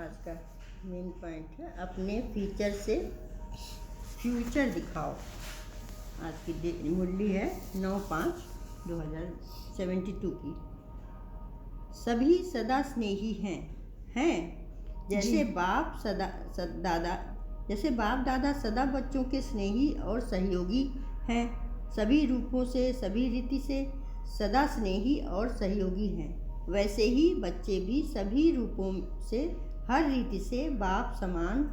आज का main point है अपने फीचर से फ्यूचर दिखाओ। आज की मूल्य है 9/5/2072 की। सभी सदा स्नेही हैं जैसे बाप दादा सदा बच्चों के स्नेही और सहयोगी हैं। सभी रूपों से, सभी रीति से सदा स्नेही और सहयोगी हैं। वैसे ही बच्चे भी सभी रूपों से, हर रीति से बाप समान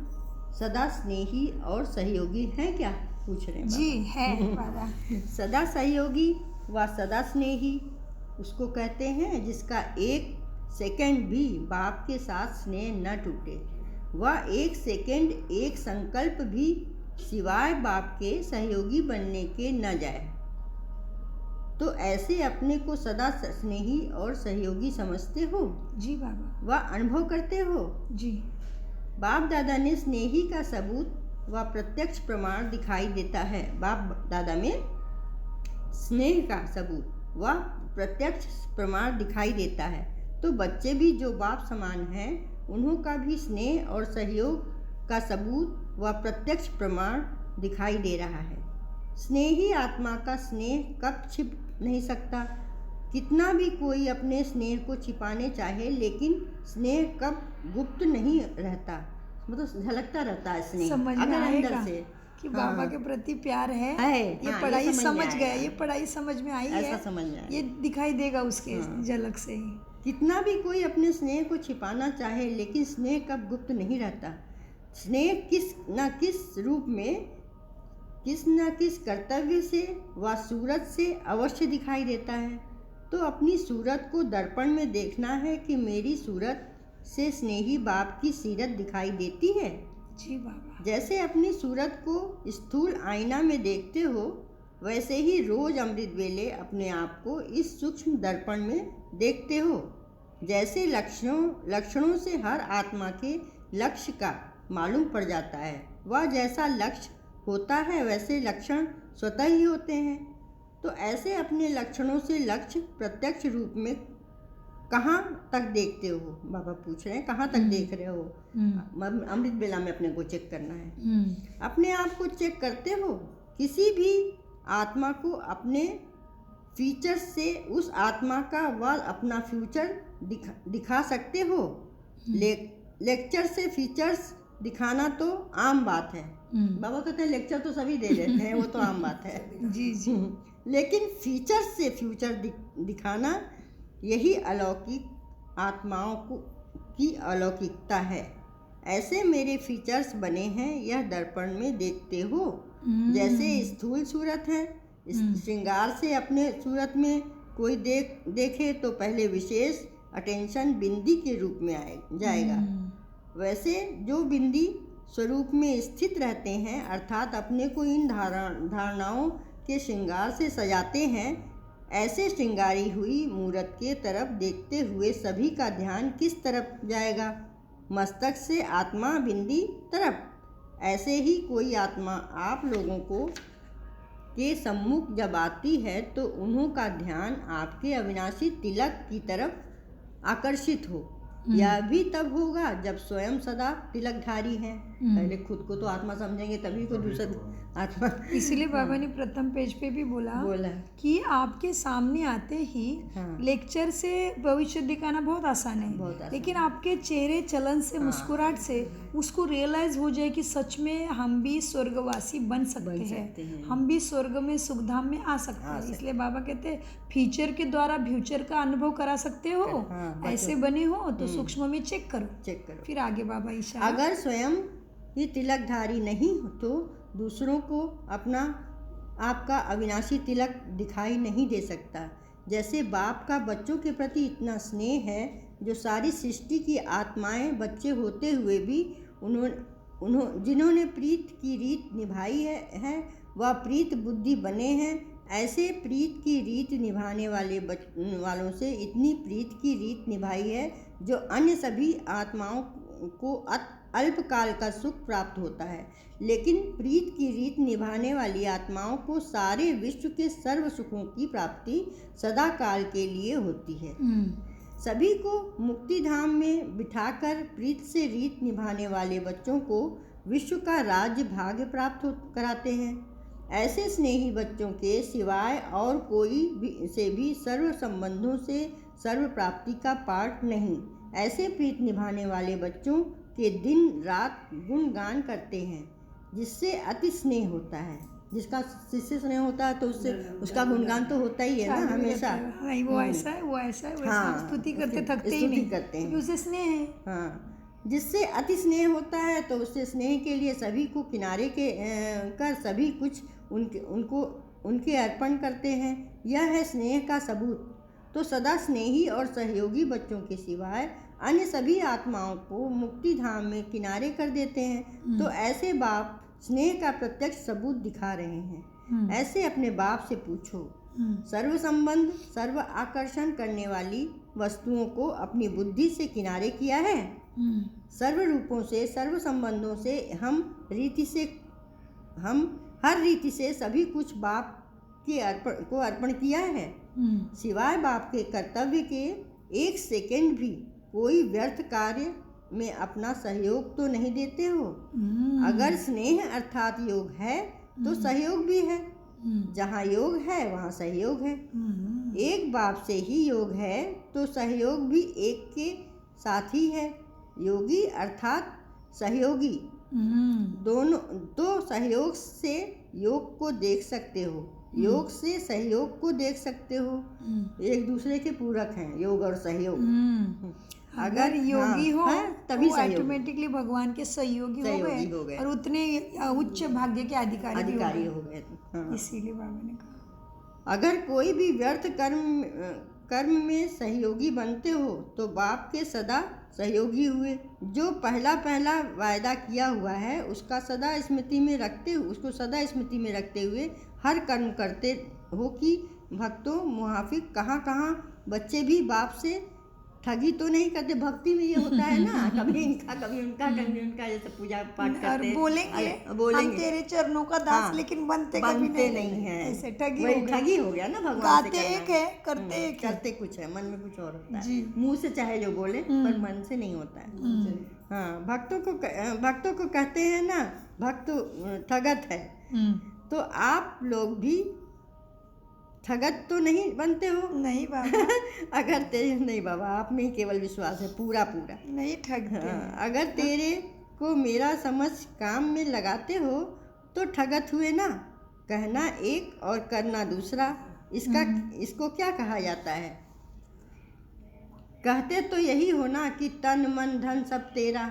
सदा स्नेही और सहयोगी हैं। क्या पूछ रहे हैं? जी है बाबा। सदा सहयोगी व सदा स्नेही उसको कहते हैं जिसका एक सेकंड भी बाप के साथ स्नेह न टूटे, वह एक सेकंड एक संकल्प भी सिवाय बाप के सहयोगी बनने के न जाए। तो ऐसे अपने को सदा स्नेही और सहयोगी समझते हो? जी बाबा। वह अनुभव करते हो? जी। बाप दादा ने स्नेही का सबूत व प्रत्यक्ष प्रमाण दिखाई देता है। बाप दादा में स्नेह का सबूत व प्रत्यक्ष प्रमाण दिखाई देता है। तो बच्चे भी जो बाप समान हैं, उन्हों का भी स्नेह और सहयोग का सबूत व प्रत्यक्ष प्रमाण दिखाई दे रहा है। स्नेही आत्मा का स्नेह कब छिप नहीं सकता। कितना भी कोई अपने स्नेह को छिपाने चाहे, लेकिन स्नेह कब गुप्त नहीं रहता, मतलब झलकता रहता है स्नेह अगर अंदर से कि बाबा के प्रति प्यार है। ये पढ़ाई समझ गया, ये पढ़ाई समझ में आई है, ऐसा समझ में आया। ये दिखाई देगा उसके झलक से ही। कितना भी कोई अपने स्नेह को छिपाना चाहे, लेकिन स्नेह कब गुप्त नहीं रहता। स्नेह किस न किस रूप में, किस न किस कर्तव्य से व सूरत से अवश्य दिखाई देता है। तो अपनी सूरत को दर्पण में देखना है कि मेरी सूरत से स्नेही बाप की सीरत दिखाई देती है। जी बाबा। जैसे अपनी सूरत को स्थूल आईना में देखते हो, वैसे ही रोज अमृत वेले अपने आप को इस सूक्ष्म दर्पण में देखते हो। जैसे लक्षणों से हर आत्मा के लक्ष्य का मालूम पड़ जाता है, वह जैसा लक्ष्य होता है वैसे लक्षण स्वतः ही होते हैं। तो ऐसे अपने लक्षणों से लक्ष्य प्रत्यक्ष रूप में कहाँ तक देखते हो? बाबा पूछ रहे हैं कहाँ तक देख रहे हो? अमृत बेला में अपने को चेक करना है। अपने आप को चेक करते हो? किसी भी आत्मा को अपने फीचर्स से उस आत्मा का व अपना फ्यूचर दिखा सकते हो। लेक्चर से फीचर्स दिखाना तो आम बात है। बाबा कहते हैं लेक्चर तो सभी दे देते हैं, वो तो आम बात है। जी जी। लेकिन फीचर्स से फ्यूचर दिखाना, यही अलौकिक आत्माओं की अलौकिकता है। ऐसे मेरे फीचर्स बने हैं, यह दर्पण में देखते हो। जैसे स्थूल सूरत है, श्रृंगार से अपने सूरत में कोई देखे तो पहले विशेष अटेंशन बिंदी के रूप में जाएगा। वैसे जो बिंदी स्वरूप में स्थित रहते हैं, अर्थात अपने को इन धारणाओं के श्रृंगार से सजाते हैं, ऐसे श्रृंगारी हुई मूरत के तरफ देखते हुए सभी का ध्यान किस तरफ जाएगा? मस्तक से आत्मा बिंदी तरफ। ऐसे ही कोई आत्मा आप लोगों को के सम्मुख जब आती है तो उन्हों का ध्यान आपके अविनाशी तिलक की तरफ आकर्षित हो। यह भी तब होगा जब स्वयं सदा तिलकधारी हैं। पहले खुद को तो आत्मा समझेंगे तभी को दूसरा आत्मा। इसलिए बाबा ने प्रथम पेज पे भी बोला कि आपके सामने आते ही लेक्चर से भविष्य दिखाना बहुत आसान है, लेकिन आपके चेहरे चलन से, मुस्कुराहट से उसको रियलाइज हो जाए कि सच में हम भी स्वर्गवासी बन सकते हैं, हम भी स्वर्ग में सुखधाम में आ सकते हैं। इसलिए बाबा कहते हैं फ्यूचर के द्वारा फ्यूचर का अनुभव करा सकते हो। ऐसे बने हो तो सूक्ष्म में चेक करो, फिर आगे बाबा इशारा। अगर स्वयं ही तिलकधारी नहीं हो तो दूसरों को अपना आपका अविनाशी तिलक दिखाई नहीं दे सकता। जैसे बाप का बच्चों के प्रति इतना स्नेह है, जो सारी सृष्टि की आत्माएं बच्चे होते हुए भी जिन्होंने प्रीत की रीत निभाई है वह प्रीत बुद्धि बने हैं। ऐसे प्रीत की रीत निभाने वालों से इतनी प्रीत की रीत निभाई है जो अन्य सभी आत्माओं को अल्पकाल का सुख प्राप्त होता है, लेकिन प्रीत की रीत निभाने वाली आत्माओं को सारे विश्व के सर्व सुखों की प्राप्ति सदा काल के लिए होती है। सभी को मुक्ति धाम में बिठाकर प्रीत से रीत निभाने वाले बच्चों को विश्व का राज्य भाग्य प्राप्त कराते हैं। ऐसे स्नेही बच्चों के सिवाय और कोई भी सर्व संबंधों से सर्व प्राप्ति का पाठ नहीं। ऐसे प्रीत निभाने वाले बच्चों के दिन रात गुणगान करते हैं, जिससे अति स्नेह होता है। जिसका जिससे स्नेह होता है तो उससे उसका गुणगान तो होता ही है ना हमेशा। हाँ, वो ऐसा है, वो ऐसा है, वैसा स्तुति करते थकते ही नहीं, करते हैं, उसे स्नेह है। हाँ, जिससे अति स्नेह होता है तो उससे स्नेह के लिए सभी को किनारे के कर सभी कुछ उनके अर्पण करते हैं। यह है स्नेह का सबूत। तो सदा स्नेही और सहयोगी बच्चों के सिवाय अन्य सभी आत्माओं को मुक्ति धाम में किनारे कर देते हैं। तो ऐसे बाप स्नेह का प्रत्यक्ष सबूत दिखा रहे हैं। ऐसे अपने बाप से पूछो। सर्व संबंध सर्व आकर्षण करने वाली वस्तुओं को अपनी बुद्धि से किनारे किया है। सर्व रूपों से सर्व संबंधों से हम हर रीति से सभी कुछ बाप के अर्पण किया है। सिवाय बाप के कर्तव्य के एक सेकंड भी कोई व्यर्थ कार्य में अपना सहयोग तो नहीं देते हो। अगर स्नेह अर्थात योग है तो सहयोग भी है। जहाँ योग है वहाँ सहयोग है। एक बाप से ही योग है तो सहयोग भी एक के साथ ही है। योगी अर्थात सहयोगी दोनों। तो सहयोग से योग को देख सकते हो, योग से सहयोग को देख सकते हो। एक दूसरे के पूरक हैं योग और सहयोग। अगर योगी हो तभी ऑटोमेटिकली भगवान के सहयोगी हो गए और उतने उच्च भाग्य के अधिकारी हो गए। हाँ। इसीलिए बाबा ने कहा अगर कोई भी व्यर्थ कर्म में सहयोगी बनते हो तो बाप के सदा सहयोगी हुए। जो पहला वायदा किया हुआ है उसको सदा स्मृति में रखते हुए हर कर्म करते हो कि भक्तों मुहाफिक कहाँ बच्चे भी बाप से ठगी तो नहीं करते। भक्ति में ये होता है ना, कभी इनका कभी उनका जैसे पूजा पाठ करते हैं। बोलेंगे हम तेरे चरणों का दास। हाँ, लेकिन बनते नहीं है। ऐसे ठगी हो गया ना। भगवान से एक है, करते कुछ है, मन में कुछ और होता है। मुंह से चाहे जो बोले पर मन से नहीं होता है। हाँ, भक्तों को कहते हैं ना भक्त ठगत है। तो आप लोग भी ठगत तो नहीं बनते हो? नहीं बाबा। अगर तेरे नहीं बाबा, आप में ही केवल विश्वास है पूरा नहीं ठगते। हाँ, अगर तेरे को मेरा समझ काम में लगाते हो तो ठगत हुए ना। कहना एक और करना दूसरा, इसको क्या कहा जाता है? कहते तो यही हो ना कि तन मन धन सब तेरा।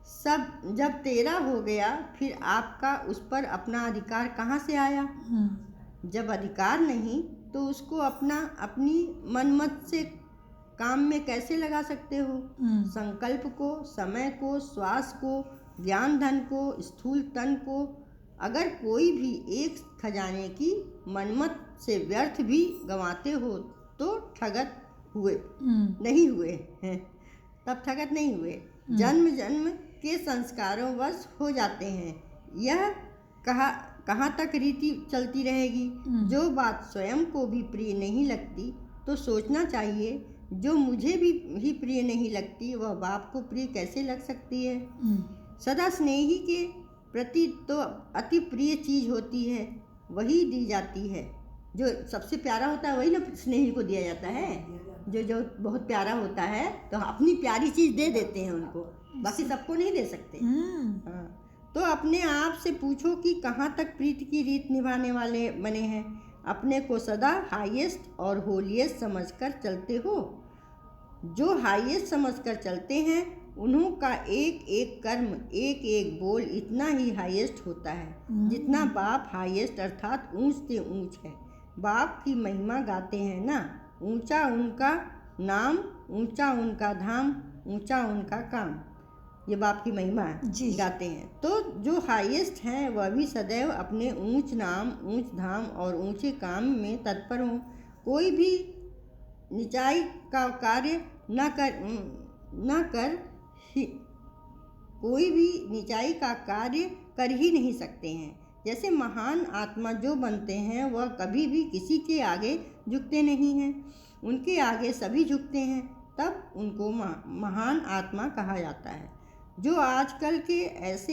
सब जब तेरा हो गया फिर आपका उस पर अपना अधिकार कहाँ से आया? जब अधिकार नहीं तो उसको अपनी मनमत से काम में कैसे लगा सकते हो? संकल्प को, समय को, श्वास को, ज्ञान धन को, स्थूल तन को अगर कोई भी एक खजाने की मनमत से व्यर्थ भी गंवाते हो तो ठगत हुए नहीं हुए हैं। तब ठगत नहीं हुए। जन्म जन्म के संस्कारों वश हो जाते हैं। यह कहाँ तक रीति चलती रहेगी? जो बात स्वयं को भी प्रिय नहीं लगती तो सोचना चाहिए जो मुझे भी ही प्रिय नहीं लगती वह बाप को प्रिय कैसे लग सकती है? सदा स्नेही के प्रति तो अति प्रिय चीज होती है वही दी जाती है। जो सबसे प्यारा होता है वही ना स्नेही को दिया जाता है। जो बहुत प्यारा होता है तो अपनी प्यारी चीज दे देते हैं उनको, बाकी सबको नहीं दे सकते। हाँ, तो अपने आप से पूछो कि कहाँ तक प्रीति की रीत निभाने वाले बने हैं। अपने को सदा हाईएस्ट और होलीएस्ट समझकर चलते हो। जो हाईएस्ट समझकर चलते हैं उन्हों का एक एक कर्म, एक एक बोल इतना ही हाईएस्ट होता है जितना बाप हाईएस्ट अर्थात ऊंच से ऊंच है। बाप की महिमा गाते हैं ना, ऊंचा उनका नाम, ऊंचा उनका धाम, ऊंचा उनका काम। ये बाप की महिमा गाते हैं। तो जो हाईएस्ट हैं वह भी सदैव अपने ऊंच नाम, ऊंच धाम और ऊंचे काम में तत्पर हों। कोई भी निचाई का कार्य कर ही नहीं सकते हैं। जैसे महान आत्मा जो बनते हैं वह कभी भी किसी के आगे झुकते नहीं हैं। उनके आगे सभी झुकते हैं, तब उनको महान आत्मा कहा जाता है। जो आजकल के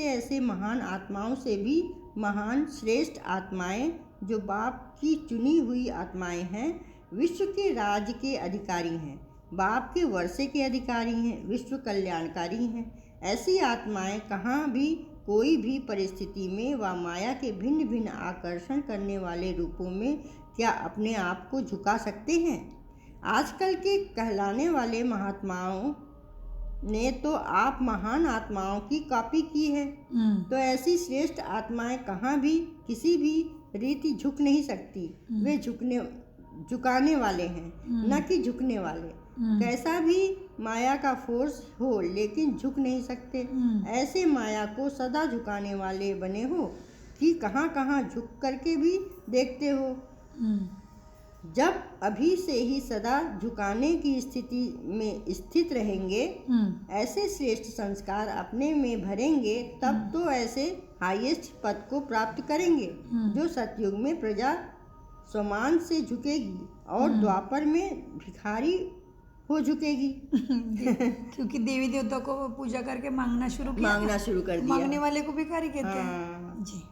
ऐसे महान आत्माओं से भी महान श्रेष्ठ आत्माएं, जो बाप की चुनी हुई आत्माएं हैं, विश्व के राज के अधिकारी हैं, बाप के वर्षे के अधिकारी हैं, विश्व कल्याणकारी हैं। ऐसी आत्माएं कहाँ भी कोई भी परिस्थिति में व माया के भिन्न भिन्न आकर्षण करने वाले रूपों में क्या अपने आप को झुका सकते हैं? आजकल के कहलाने वाले महात्माओं ने तो आप महान आत्माओं की कॉपी की है, तो ऐसी श्रेष्ठ आत्माएं कहाँ भी किसी भी रीति झुक नहीं सकती। वे झुकाने वाले हैं, न कि झुकने वाले। कैसा भी माया का फोर्स हो, लेकिन झुक नहीं सकते। ऐसे माया को सदा झुकाने वाले बने हो कि कहाँ कहाँ झुक करके भी देखते हो। जब अभी से ही सदा झुकाने की स्थिति में स्थित रहेंगे, ऐसे श्रेष्ठ संस्कार अपने में भरेंगे, तब तो ऐसे हाईएस्ट पद को प्राप्त करेंगे जो सतयुग में प्रजा समान से झुकेगी और द्वापर में भिखारी हो झुकेगी। क्योंकि देवी देवता को पूजा करके मांगना शुरू कर दिया। मांगने वाले को भिखारी कहते हैं। जी।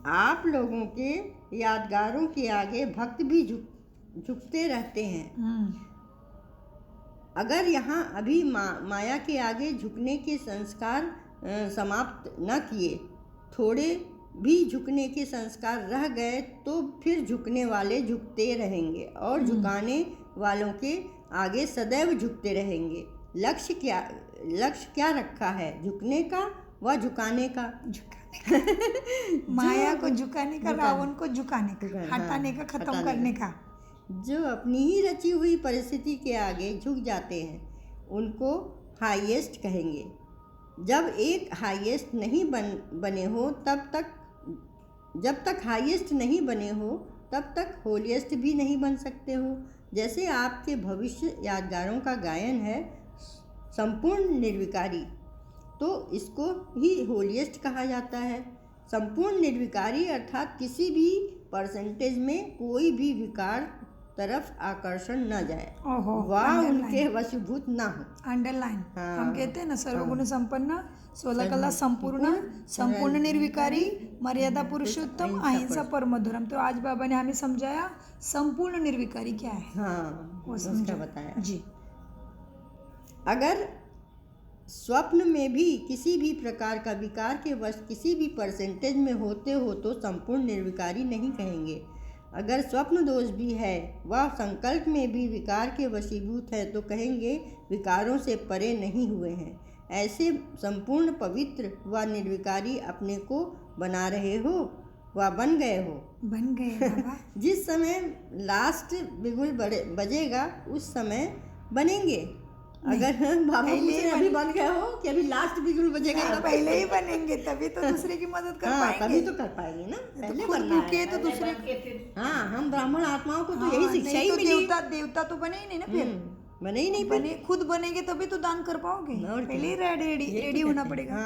आप लोगों के यादगारों के आगे भक्त भी झुकते रहते हैं। अगर यहाँ अभी माया के आगे झुकने के संस्कार समाप्त न किए, थोड़े भी झुकने के संस्कार रह गए, तो फिर झुकने वाले झुकते रहेंगे और झुकाने वालों के आगे सदैव झुकते रहेंगे। लक्ष्य क्या रखा है? झुकने का व झुकाने का। माया को झुकाने का, रावण को झुकाने का, हटाने का, खत्म करने का। जो अपनी ही रची हुई परिस्थिति के आगे झुक जाते हैं, उनको हाईएस्ट कहेंगे। जब एक हाईएस्ट नहीं बने हो, जब तक हाईएस्ट नहीं बने हो, तब तक होलिएस्ट भी नहीं बन सकते हो। जैसे आपके भविष्य यादगारों का गायन है संपूर्ण निर्विकारी, तो इसको ही होलिएस्ट कहा जाता है। संपूर्ण निर्विकारी अर्थात किसी भी परसेंटेज में कोई भी विकार तरफ आकर्षण न जाए, वह उनके वशीभूत न हो। अंडरलाइन। हम कहते हैं ना, सर्वगुण संपन्न, 16 कला संपूर्ण, संपूर्ण निर्विकारी, मर्यादा पुरुषोत्तम, अहिंसा परम मधुरम। तो आज बाबा ने हमें समझाया संपूर्ण निर्विकारी क्या है। वो समझा बताया जी। अगर स्वप्न में भी किसी भी प्रकार का विकार के वश किसी भी परसेंटेज में होते हो, तो संपूर्ण निर्विकारी नहीं कहेंगे। अगर स्वप्न दोष भी है व संकल्प में भी विकार के वशीभूत है, तो कहेंगे विकारों से परे नहीं हुए हैं। ऐसे संपूर्ण पवित्र व निर्विकारी अपने को बना रहे हो व बन गए बाबा। जिस समय लास्ट बिगुल बजेगा, उस समय बनेंगे। अगर बाबा अभी बन गए हो कि अभी लास्ट बिगुल बजेगा, तो पहले ही बनेंगे, तभी तो दूसरे की मदद कर पाएंगे। तभी तो कर पाएंगे ना। पहले बनना है तो दूसरे। हम ब्राह्मण आत्माओं को तो यही शिक्षा ही मिली। देवता तो बने ही नहीं ना, फिर बने ही नहीं। बने खुद बनेंगे तभी तो दान कर पाओगे। पहले रेडी होना पड़ेगा।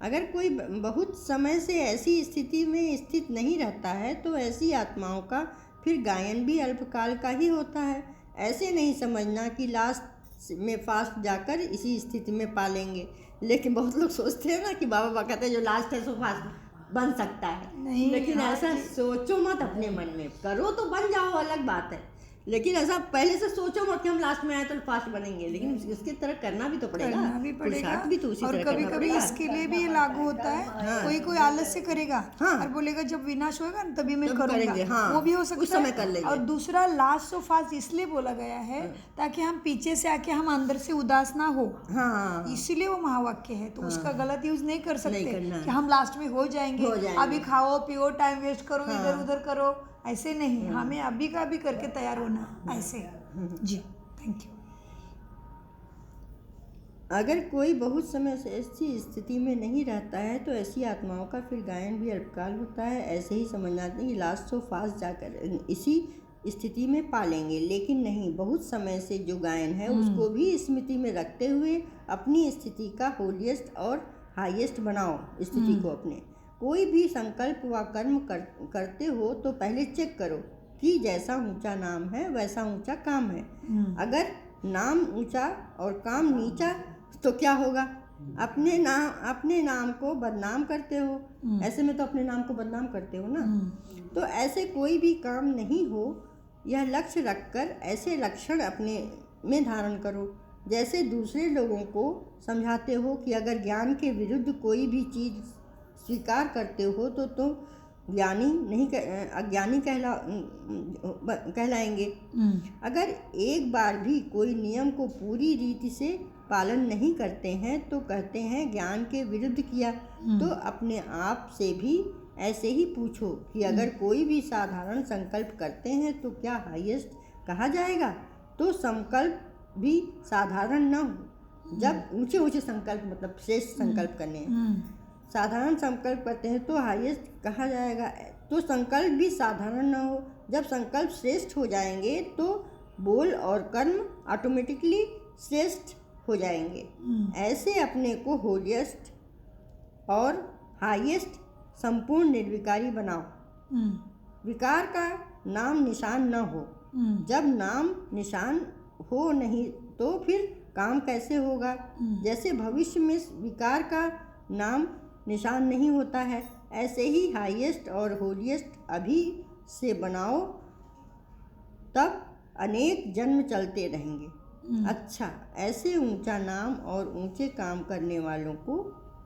अगर कोई बहुत समय से ऐसी स्थिति में स्थित नहीं रहता है, तो ऐसी आत्माओं का फिर गायन भी अल्पकाल का ही होता है। ऐसे नहीं समझना कि लास्ट में फास्ट जाकर इसी स्थिति में पालेंगे। लेकिन बहुत लोग सोचते हैं ना कि बाबा कहते हैं जो लास्ट है सो फास्ट बन सकता है। नहीं, लेकिन ऐसा सोचो मत अपने मन में। करो तो बन जाओ, अलग बात है, लेकिन ऐसा पहले से सोचो मत कि हम लास्ट में आए तो फास्ट बनेंगे। लेकिन उसकी तरह करना भी तो पड़ेगा, भी तो उसी तरह कभी कभी इसके लिए भी ये लागू होता है। कोई आलस्य करेगा और बोलेगा जब विनाश होगा ना तभी मैं करूँगा, वो भी हो सकता है। कर लेंगे। और दूसरा लास्ट सो फास्ट इसलिए बोला गया है ताकि हम पीछे से आके हम अंदर से उदास ना हो, इसीलिए वो महावाक्य है। तो उसका गलत यूज नहीं कर सकते कि हम लास्ट में हो जाएंगे, अभी खाओ पियो टाइम वेस्ट करो, इधर उधर करो, ऐसे नहीं। हमें अभी का भी करके तैयार होना ऐसे। जी, थैंक यू। अगर कोई बहुत समय से ऐसी स्थिति में नहीं रहता है, तो ऐसी आत्माओं का फिर गायन भी अल्पकाल होता है। ऐसे ही समझना चाहिए लास्ट सो फास्ट जाकर इसी स्थिति में पालेंगे। लेकिन नहीं, बहुत समय से जो गायन है उसको भी स्मृति में रखते हुए अपनी स्थिति का होलिएस्ट और हाईएस्ट बनाओ स्थिति को अपने। कोई भी संकल्प व कर्म करते हो तो पहले चेक करो कि जैसा ऊंचा नाम है वैसा ऊंचा काम है। अगर नाम ऊंचा और काम नीचा तो क्या होगा? अपने नाम को बदनाम करते हो। ऐसे में तो अपने नाम को बदनाम करते हो ना। तो ऐसे कोई भी काम नहीं हो, यह लक्ष्य रखकर ऐसे लक्षण अपने में धारण करो जैसे दूसरे लोगों को समझाते हो कि अगर ज्ञान के विरुद्ध कोई भी चीज़ स्वीकार करते हो तो तुम ज्ञानी नहीं अज्ञानी कहलाएंगे। अगर एक बार भी कोई नियम को पूरी रीति से पालन नहीं करते हैं तो कहते हैं ज्ञान के विरुद्ध किया। तो अपने आप से भी ऐसे ही पूछो कि अगर कोई भी साधारण संकल्प करते हैं तो क्या हाईएस्ट कहा जाएगा? तो संकल्प भी साधारण न हो। जब ऊंचे ऊंचे संकल्प मतलब श्रेष्ठ संकल्प करने हैं, साधारण संकल्प करते हैं तो हाईएस्ट कहा जाएगा। तो संकल्प भी साधारण न हो। जब संकल्प श्रेष्ठ हो जाएंगे तो बोल और कर्म ऑटोमेटिकली श्रेष्ठ हो जाएंगे। ऐसे अपने को होलिएस्ट और हाईएस्ट संपूर्ण निर्विकारी बनाओ। विकार का नाम निशान न हो। जब नाम निशान हो नहीं तो फिर काम कैसे होगा? जैसे भविष्य में विकार का नाम निशान नहीं होता है, ऐसे ही हाईएस्ट और होलिएस्ट अभी से बनाओ, तब अनेक जन्म चलते रहेंगे। अच्छा, ऐसे ऊंचा नाम और ऊंचे काम करने वालों को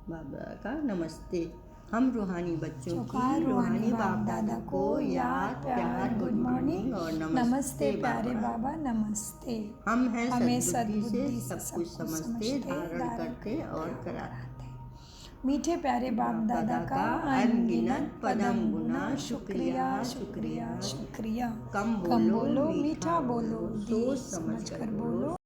बाबा का नमस्ते। हम रूहानी बच्चों की रूहानी बाप दादा को याद, प्यार, गुड मॉर्निंग और नमस्ते प्यारे बाबा, नमस्ते। हम हैं सद्बुद्धि से सब कुछ समझते, धारण करते और कराते। मीठे प्यारे बाप दादा का अनगिनत पदम गुना शुक्रिया शुक्रिया शुक्रिया। कम बोलो मीठा बोलो, सोच समझ कर बोलो।